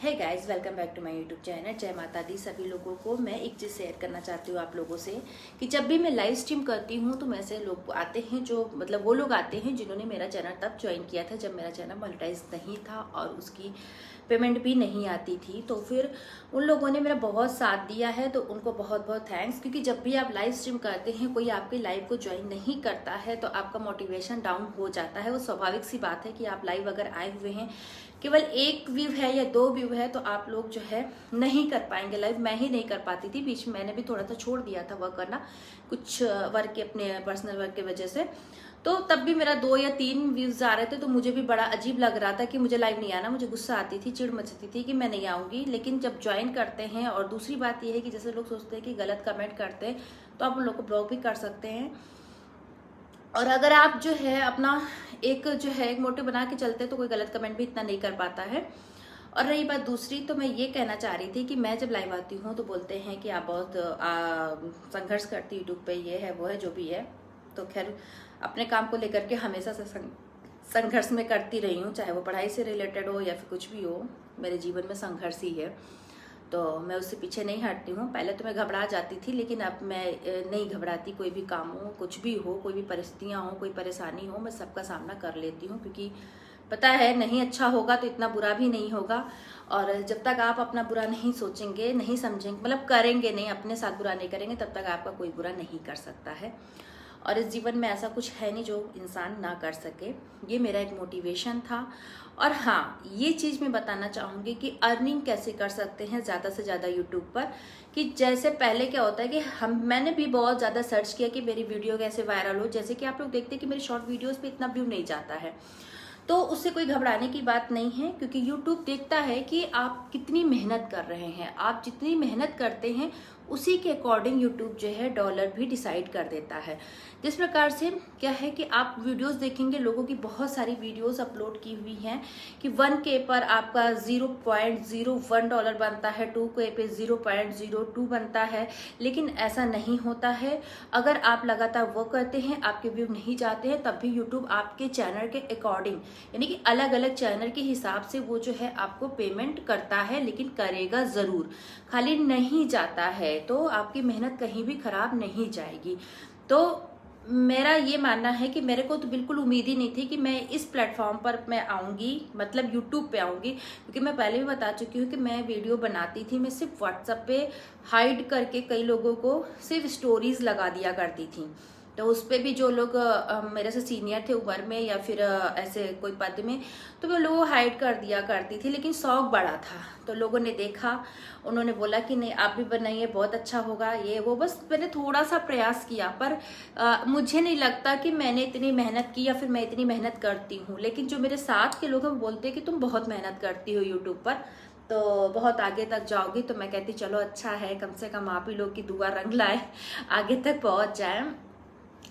Hey guys, welcome back to my YouTube channel. जय माता दी सभी लोगों को। मैं एक चीज़ शेयर करना चाहती हूँ आप लोगों से कि जब भी मैं लाइव स्ट्रीम करती हूँ तो ऐसे लोग आते हैं जो मतलब वो लोग आते हैं जिन्होंने मेरा चैनल तब ज्वाइन किया था जब मेरा चैनल मोनेटाइज नहीं था और उसकी पेमेंट भी नहीं आती थी। तो फिर उन लोगों ने मेरा बहुत साथ दिया है, तो उनको बहुत बहुत थैंक्स। क्योंकि जब भी आप लाइव स्ट्रीम करते हैं, कोई आपके लाइव को ज्वाइन नहीं करता है तो आपका मोटिवेशन डाउन हो जाता है। वो स्वाभाविक सी बात है कि आप लाइव अगर आए हुए हैं, केवल एक व्यू है या दो व्यू है, तो आप लोग जो है नहीं कर पाएंगे लाइव। मैं ही नहीं कर पाती थी, बीच में मैंने भी थोड़ा सा छोड़ दिया था वर्क करना, कुछ वर्क के अपने पर्सनल वर्क की वजह से। तो तब भी मेरा 2 या 3 व्यूज आ रहे थे, तो मुझे भी बड़ा अजीब लग रहा था कि मुझे लाइव नहीं आना। मुझे गुस्सा आती थी, चिढ़ मचती थी कि मैं नहीं आऊंगी। लेकिन जब ज्वाइन करते हैं, और दूसरी बात यह है कि जैसे लोग सोचते हैं कि गलत कमेंट करते हैं तो आप उन लोग को ब्लॉक भी कर सकते हैं। और अगर आप जो है अपना एक मोटिव बना के चलते हैं तो कोई गलत कमेंट भी इतना नहीं कर पाता है। और रही बात दूसरी, तो मैं ये कहना चाह रही थी कि मैं जब लाइव आती हूँ तो बोलते हैं कि आप बहुत संघर्ष करती यूट्यूब पे, ये है वो है जो भी है। तो खैर, अपने काम को लेकर के हमेशा से संघर्ष में करती रही हूँ, चाहे वो पढ़ाई से रिलेटेड हो या फिर कुछ भी हो। मेरे जीवन में संघर्ष ही है, तो मैं उससे पीछे नहीं हटती हूँ। पहले तो मैं घबरा जाती थी, लेकिन अब मैं नहीं घबराती। कोई भी काम हो, कुछ भी हो, कोई भी परिस्थितियाँ हो, कोई परेशानी हो, मैं सबका सामना कर लेती हूँ। क्योंकि पता है नहीं अच्छा होगा तो इतना बुरा भी नहीं होगा। और जब तक आप अपना बुरा नहीं सोचेंगे, नहीं समझेंगे, मतलब करेंगे नहीं, अपने साथ बुरा नहीं करेंगे, तब तक आपका कोई बुरा नहीं कर सकता है। और इस जीवन में ऐसा कुछ है नहीं जो इंसान ना कर सके। ये मेरा एक मोटिवेशन था। और हाँ, ये चीज़ मैं बताना चाहूँगी कि अर्निंग कैसे कर सकते हैं ज़्यादा से ज़्यादा यूट्यूब पर। कि जैसे पहले क्या होता है कि मैंने भी बहुत ज़्यादा सर्च किया कि मेरी वीडियो कैसे वायरल हो। जैसे कि आप लोग देखते हैं कि मेरी शॉर्ट वीडियोस पे इतना व्यू नहीं जाता है, तो उससे कोई घबराने की बात नहीं है। क्योंकि YouTube देखता है कि आप कितनी मेहनत कर रहे हैं। आप जितनी मेहनत करते हैं उसी के अकॉर्डिंग YouTube जो है डॉलर भी डिसाइड कर देता है। जिस प्रकार से क्या है कि आप वीडियोस देखेंगे, लोगों की बहुत सारी वीडियोस अपलोड की हुई हैं कि 1K पर आपका $0.01 बनता है, 2K पे 0.02 बनता है। लेकिन ऐसा नहीं होता है। अगर आप लगातार वो करते हैं, आपके व्यू नहीं जाते हैं, तब भी यूट्यूब आपके चैनल के अकॉर्डिंग, यानी कि अलग अलग चैनल के हिसाब से वो जो है आपको पेमेंट करता है। लेकिन करेगा जरूर, खाली नहीं जाता है। तो आपकी मेहनत कहीं भी खराब नहीं जाएगी। तो मेरा ये मानना है कि मेरे को तो बिल्कुल उम्मीद ही नहीं थी कि मैं इस प्लेटफॉर्म पर मैं आऊँगी, मतलब यूट्यूब पे आऊँगी। क्योंकि मैं पहले भी बता चुकी हूँ कि मैं वीडियो बनाती थी, मैं सिर्फ व्हाट्सएप पे हाइड करके कई लोगों को सिर्फ स्टोरीज लगा दिया करती थी। तो उस पर भी जो लोग मेरे से सीनियर थे उम्र में या फिर ऐसे कोई पद में, तो वो लोग हाइड कर दिया करती थी। लेकिन शौक बड़ा था, तो लोगों ने देखा, उन्होंने बोला कि नहीं आप भी बनाइए, बहुत अच्छा होगा, ये वो। बस मैंने थोड़ा सा प्रयास किया, पर मुझे नहीं लगता कि मैंने इतनी मेहनत की या फिर मैं इतनी मेहनत करती हूँ। लेकिन जो मेरे साथ के लोग हैं वो बोलते हैं कि तुम बहुत मेहनत करती हो यूट्यूब पर, तो बहुत आगे तक जाओगी। तो मैं कहती चलो अच्छा है, कम से कम आप ही लोग की दुआ रंग लाए, आगे तक पहुँच जाए।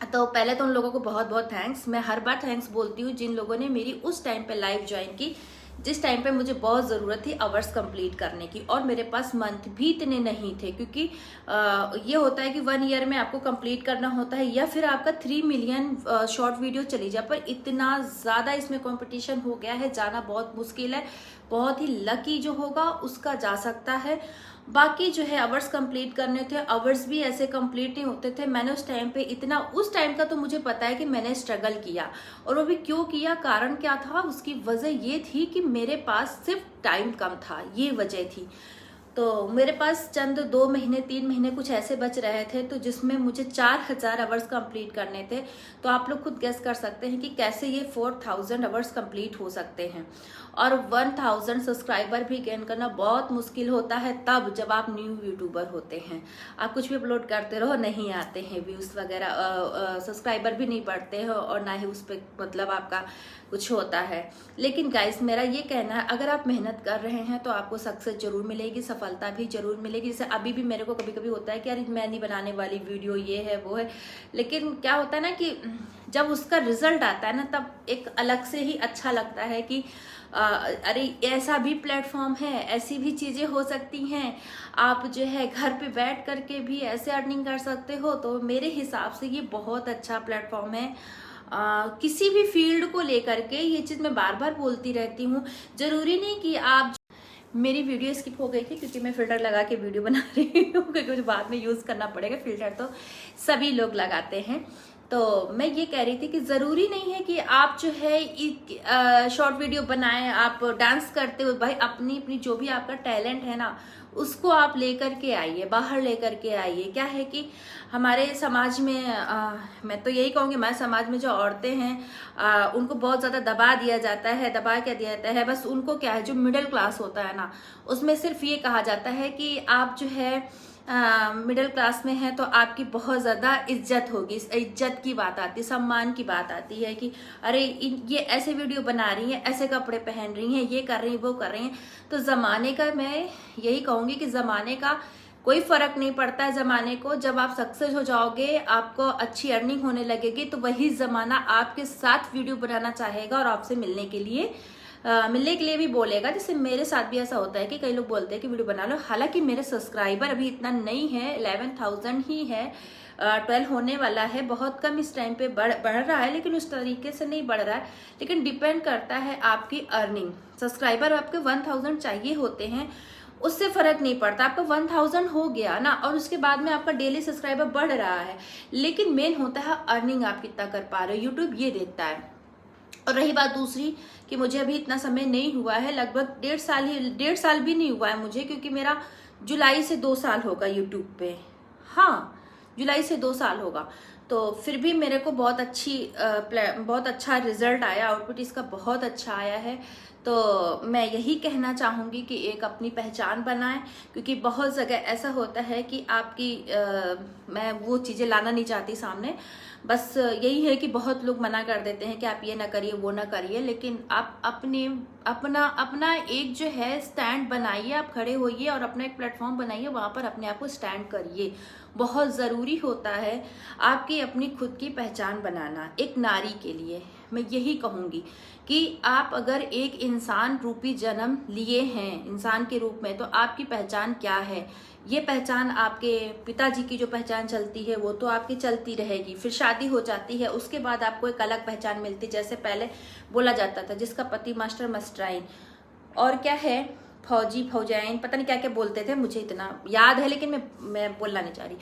तो पहले तो उन लोगों को बहुत बहुत थैंक्स। मैं हर बार थैंक्स बोलती हूँ जिन लोगों ने मेरी उस टाइम पे लाइव ज्वाइन की, जिस टाइम पे मुझे बहुत ज़रूरत थी आवर्स कंप्लीट करने की, और मेरे पास मंथ भी इतने नहीं थे। क्योंकि ये होता है कि 1 ईयर में आपको कंप्लीट करना होता है, या फिर आपका 3 मिलियन शॉर्ट वीडियो चली जाए। पर इतना ज़्यादा इसमें कंपटीशन हो गया है, जाना बहुत मुश्किल है। बहुत ही लकी जो होगा उसका जा सकता है। बाकी जो है आवर्स कंप्लीट करने थे, आवर्स भी ऐसे कंप्लीट नहीं होते थे। मैंने उस टाइम पे इतना, उस टाइम का तो मुझे पता है कि मैंने स्ट्रगल किया, और वो भी क्यों किया, कारण क्या था, उसकी वजह ये थी कि मेरे पास सिर्फ टाइम कम था, ये वजह थी। तो मेरे पास चंद 2 महीने 3 महीने कुछ ऐसे बच रहे थे, तो जिसमें मुझे 4000 आवर्स कंप्लीट करने थे। तो आप लोग खुद गेस कर सकते हैं कि कैसे ये 4000 आवर्स कंप्लीट हो सकते हैं। और 1000 सब्सक्राइबर भी गेन करना बहुत मुश्किल होता है तब, जब आप न्यू यूट्यूबर होते हैं। आप कुछ भी अपलोड करते रहो, नहीं आते हैं व्यूज वगैरह, सब्सक्राइबर भी नहीं बढ़ते हैं, और ना ही उस पर मतलब आपका कुछ होता है। लेकिन गाइस, मेरा ये कहना है, अगर आप मेहनत कर रहे हैं तो आपको सक्सेस जरूर मिलेगी, सफलता भी जरूर मिलेगी। जैसे अभी भी मेरे को कभी कभी होता है कि यार मैं नहीं बनाने वाली वीडियो, ये है वो है। लेकिन क्या होता है ना कि जब उसका रिजल्ट आता है ना, तब एक अलग से ही अच्छा लगता है कि अरे ऐसा भी प्लेटफॉर्म है, ऐसी भी चीजें हो सकती हैं, आप जो है घर पे बैठ करके भी ऐसे अर्निंग कर सकते हो। तो मेरे हिसाब से ये बहुत अच्छा प्लेटफॉर्म है। किसी भी फील्ड को लेकर के, ये चीज मैं बार बार बोलती रहती हूँ, जरूरी नहीं कि आप मेरी वीडियो स्किप हो गई थी क्योंकि मैं फ़िल्टर लगा के वीडियो बना रही हूँ, क्योंकि मुझे बाद में यूज़ करना पड़ेगा। फ़िल्टर तो सभी लोग लगाते हैं। तो मैं ये कह रही थी कि ज़रूरी नहीं है कि आप जो है शॉर्ट वीडियो बनाएं, आप डांस करते हो, भाई अपनी अपनी जो भी आपका टैलेंट है ना उसको आप लेकर के आइए, बाहर लेकर के आइए। क्या है कि हमारे समाज में मैं तो यही कहूँगी, हमारे समाज में जो औरतें हैं उनको बहुत ज़्यादा दबा दिया जाता है। दबा क्या दिया जाता है, बस उनको क्या है, जो मिडिल क्लास होता है ना उसमें सिर्फ ये कहा जाता है कि आप जो है मिडिल क्लास में है तो आपकी बहुत ज़्यादा इज्जत होगी। इज्जत की बात आती है, सम्मान की बात आती है कि अरे ये ऐसे वीडियो बना रही हैं, ऐसे कपड़े पहन रही हैं, ये कर रही हैं, वो कर रही हैं। तो ज़माने का मैं यही कहूँगी कि ज़माने का कोई फर्क नहीं पड़ता है। ज़माने को जब आप सक्सेस हो जाओगे, आपको अच्छी अर्निंग होने लगेगी, तो वही ज़माना आपके साथ वीडियो बनाना चाहेगा और आपसे मिलने के लिए भी बोलेगा। जैसे मेरे साथ भी ऐसा होता है कि कई लोग बोलते हैं कि वीडियो बना लो। हालांकि मेरे सब्सक्राइबर अभी इतना नहीं है, 11,000 ही है, 12 होने वाला है, बहुत कम इस टाइम पे बढ़ रहा है, लेकिन उस तरीके से नहीं बढ़ रहा है। लेकिन डिपेंड करता है आपकी अर्निंग। सब्सक्राइबर आपके 1000 चाहिए होते हैं, उससे फर्क नहीं पड़ता। आपका 1000 हो गया ना और उसके बाद में आपका डेली सब्सक्राइबर बढ़ रहा है, लेकिन मेन होता है अर्निंग आप कितना कर पा रहे हो, यूट्यूब ये देखता है। और रही बात दूसरी कि मुझे अभी इतना समय नहीं हुआ है, लगभग 1.5 साल भी नहीं हुआ है मुझे, क्योंकि मेरा जुलाई से 2 साल होगा यूट्यूब पे। हाँ, जुलाई से 2 साल होगा। तो फिर भी मेरे को बहुत अच्छा रिजल्ट आया, आउटपुट इसका बहुत अच्छा आया है। तो मैं यही कहना चाहूँगी कि एक अपनी पहचान बनाएं, क्योंकि बहुत जगह ऐसा होता है कि मैं वो चीज़ें लाना नहीं चाहती सामने। बस यही है कि बहुत लोग मना कर देते हैं कि आप ये ना करिए, वो ना करिए, लेकिन आप अपना एक जो है स्टैंड बनाइए, आप खड़े होइए और अपना एक प्लेटफॉर्म बनाइए, वहाँ पर अपने आप को स्टैंड करिए। बहुत ज़रूरी होता है आपकी अपनी खुद की पहचान बनाना। एक नारी के लिए मैं यही कहूँगी कि आप अगर एक इंसान रूपी जन्म लिए हैं इंसान के रूप में, तो आपकी पहचान क्या है। ये पहचान आपके पिताजी की जो पहचान चलती है वो तो आपकी चलती रहेगी, फिर शादी हो जाती है, उसके बाद आपको एक अलग पहचान मिलती है। जैसे पहले बोला जाता था जिसका पति मास्टर मास्टराइन और क्या है फौजी फौजाइन, पता नहीं क्या क्या बोलते थे, मुझे इतना याद है लेकिन मैं बोलना नहीं चाह रही।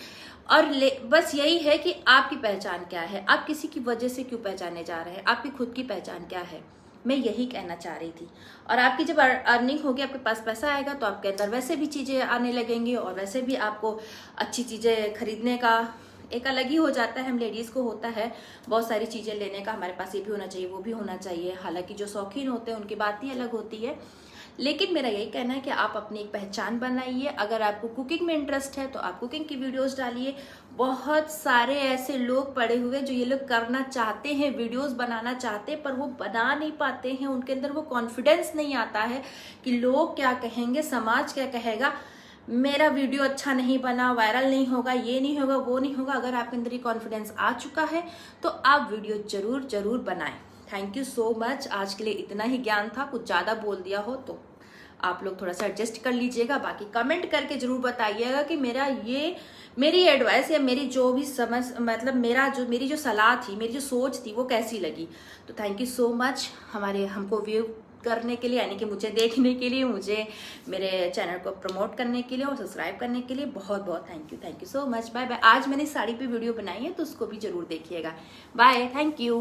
और बस यही है कि आपकी पहचान क्या है, आप किसी की वजह से क्यों पहचाने जा रहे हैं, आपकी खुद की पहचान क्या है, मैं यही कहना चाह रही थी। और आपकी जब अर्निंग होगी, आपके पास पैसा आएगा, तो आपके अंदर वैसे भी चीज़ें आने लगेंगी और वैसे भी आपको अच्छी चीज़ें खरीदने का एक अलग ही हो जाता है। हम लेडीज़ को होता है बहुत सारी चीज़ें लेने का, हमारे पास ये भी होना चाहिए, वो भी होना चाहिए। हालांकि जो शौकीन होते हैं उनकी बात ही अलग होती है, लेकिन मेरा यही कहना है कि आप अपनी एक पहचान बनाइए। अगर आपको कुकिंग में इंटरेस्ट है तो आप कुकिंग की वीडियोस डालिए। बहुत सारे ऐसे लोग पड़े हुए जो ये लोग करना चाहते हैं, वीडियोस बनाना चाहते हैं, पर वो बना नहीं पाते हैं। उनके अंदर वो कॉन्फिडेंस नहीं आता है कि लोग क्या कहेंगे, समाज क्या कहेगा, मेरा वीडियो अच्छा नहीं बना, वायरल नहीं होगा, ये नहीं होगा, वो नहीं होगा। अगर आपके अंदर ये कॉन्फिडेंस आ चुका है तो आप वीडियो जरूर बनाएं। Thank you so much. आज के लिए इतना ही ज्ञान था, कुछ ज़्यादा बोल दिया हो तो आप लोग थोड़ा सा एडजस्ट कर लीजिएगा। बाकी कमेंट करके जरूर बताइएगा कि मेरी एडवाइस या मेरी जो भी समझ, मतलब मेरी जो सलाह थी, मेरी जो सोच थी, वो कैसी लगी। तो थैंक यू सो मच हमको व्यू करने के लिए, यानी कि मुझे देखने के लिए, मुझे मेरे चैनल को प्रमोट करने के लिए और सब्सक्राइब करने के लिए बहुत बहुत thank you so much. Bye bye. आज मैंने साड़ी पे वीडियो बनाई है तो उसको भी जरूर देखिएगा। Bye, thank you.